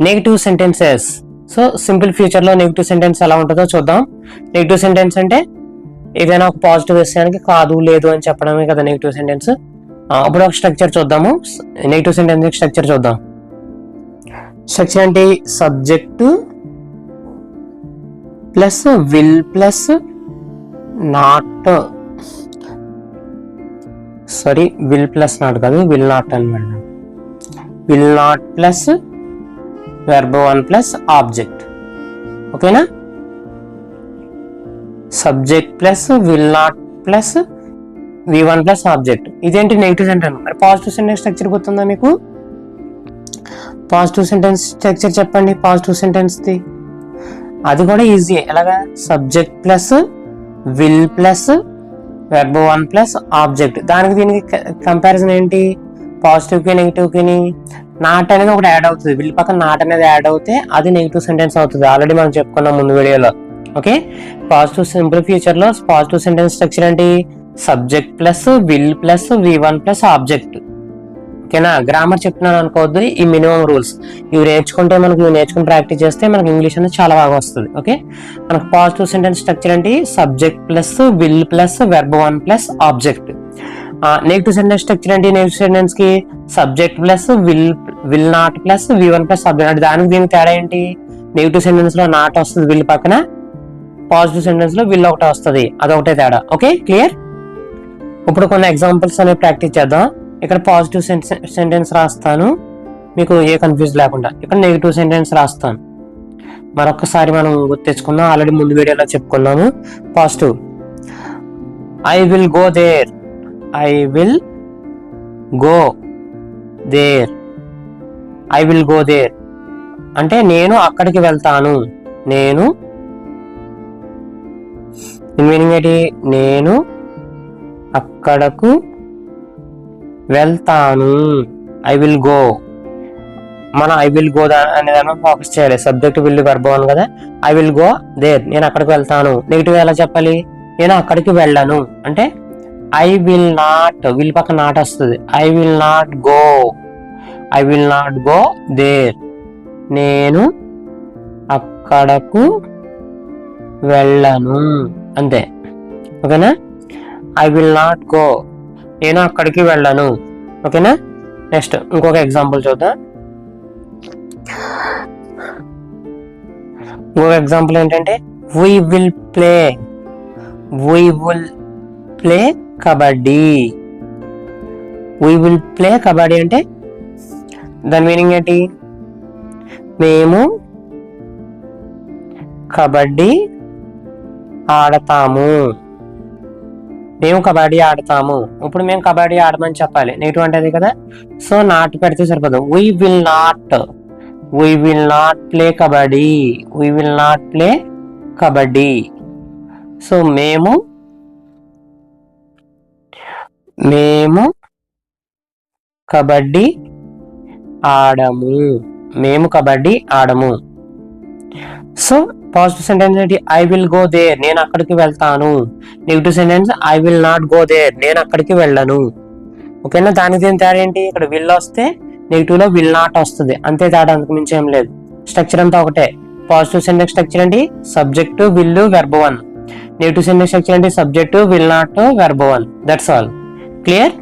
Negative sentences. So simple future లో negative sentence ఎలా ఉంటుందో చూద్దాం. నెగిటివ్ సెంటెన్స్ అంటే ఏదైనా ఒక పాజిటివ్ విషయానికి కాదు లేదు అని చెప్పడమే కదా నెగిటివ్ సెంటెన్స్. అప్పుడు ఒక స్ట్రక్చర్ చూద్దాము. నెగిటివ్ సెంటెన్స్ స్ట్రక్చర్ చూద్దాం. స్ట్రక్చర్ అంటే subject plus will plus not, sorry will plus not కాదు, విల్ నాట్ అనమాట. Will not plus verb 1 plus object. ఓకేనా? Subject plus will not plus v1 plus object. ఇదేంటి negative sentence. మరి positive sentence structure గుర్తుందా మీకు? Positive sentence structure చెప్పండి. Positive sentence ది అది కూడా ఈజీ. ఎలాగా? Subject plus will plus verb 1 plus object. దానికి దీనికి కంపారిజన్ ఏంటి? పాజిటివ్ కి నెగిటివ్ కి నాట్ అనేది ఒకటి యాడ్ అవుతుంది. విల్ పక్కన నాట్ అనేది యాడ్ అవుతే అది నెగిటివ్ సెంటెన్స్ అవుతుంది. ఆల్రెడీ మనం చెప్పుకున్నాం ముందు వీడియోలో. ఓకే, పాజిటివ్ సింపుల్ ఫ్యూచర్ లో పాజిటివ్ సెంటెన్స్ స్ట్రక్చర్ ఏంటి? Subject plus will plus v1 plus object. ఓకేనా? గ్రామర్ చెప్తున్నాను అనుకోవద్దు. ఈ మినిమం రూల్స్ ఇవి నేర్చుకుంటే ఇవి నేర్చుకుని ప్రాక్టీస్ చేస్తే మనకి ఇంగ్లీష్ అనేది చాలా బాగా వస్తుంది. ఓకే, మనకు పాజిటివ్ సెంటెన్స్ స్ట్రక్చర్ ఏంటి? Subject plus will plus verb 1 plus object. Negative sentence structure ఏంటి? నెగిటివ్ సెంటెన్స్ కి subject plus will not plus v1 plus object. అంటే దానికి దీనికి తేడా ఏంటి? నెగిటివ్ సెంటెన్స్ లో నాట్ వస్తుంది విల్ పక్కన, పాజిటివ్ సెంటెన్స్ లో విల్ ఒకటి వస్తుంది. అదొకటే తేడా. Okay, clear? ఇప్పుడు కొన్ని ఎగ్జాంపుల్స్ అనేవి ప్రాక్టీస్ చేద్దాం. ఇక్కడ పాజిటివ్ సెంటెన్స్ రాస్తాను మీకు ఏ కన్ఫ్యూజ్ లేకుండా. ఇక్కడ నెగిటివ్ సెంటెన్స్ రాస్తాను. మరొకసారి మనం గుర్తు తెచ్చుకుందాం. ఆల్రెడీ ముందు వీడియోలో చెప్పుకున్నాము. Positive, I will go there. I will go there. I will go there అంటే నేను అక్కడికి వెళ్తాను. నేను మీనింగ్ ఏంటి? నేను అక్కడకు వెళ్తాను. I will go. మనం ఐ విల్ గో అనే దాని ఫోకస్ చేయాలి. సబ్జెక్ట్ విల్ verb 1 కదా. ఐ విల్ గో దేర్, నేను అక్కడికి వెళ్తాను. నెగిటివ్ ఎలా చెప్పాలి? నేను అక్కడికి వెళ్ళను అంటే ఐ విల్ నాట్, విల్ పక్క నాట్ వస్తుంది. I will not go. I will not go there, నేను అక్కడకు వెళ్ళను. అంతే. ఓకేనా? ఐ విల్ నాట్ గో, నేను అక్కడికి వెళ్ళను. ఓకేనా? నెక్స్ట్ ఇంకొక ఎగ్జాంపుల్ చూద్దాం. ఇంకొక ఎగ్జాంపుల్ ఏంటంటే we will play kabaddi. we will play kabaddi అంటే దాని మీనింగ్ ఏంటి? మేము కబడ్డీ ఆడతాము. మేము కబడ్డీ ఆడతాము. ఇప్పుడు మేము కబడ్డీ ఆడమని చెప్పాలి. నెగిటివ్ అంటే అది కదా. సో నాట్ పెడితే సరిపోదు. we will not play kabaddi. we will not play kabaddi. So మేము కబడ్డీ ఆడము. మేము కబడ్డీ ఆడము. సో పాజిటివ్ సెంటెన్స్ ఏంటి? ఐ విల్ గో దేర్, నేను అక్కడికి వెళ్తాను. Negative sentence I will not go there, నేను అక్కడికి వెళ్ళను. ఓకేనా? దానికి దీని తేడా ఏంటి? ఇక్కడ విల్ వస్తే నెగిటివ్ లో విల్ నాట్ వస్తుంది. అంతే తేడా, అంతకు మించి ఏం లేదు. స్ట్రక్చర్ అంతా ఒకటే. పాజిటివ్ సెంటెన్స్ స్ట్రక్చర్ ఏంటి? Subject will verb 1. Negative sentence structure ఏంటి? Subject will not verb 1. That's all. Clear?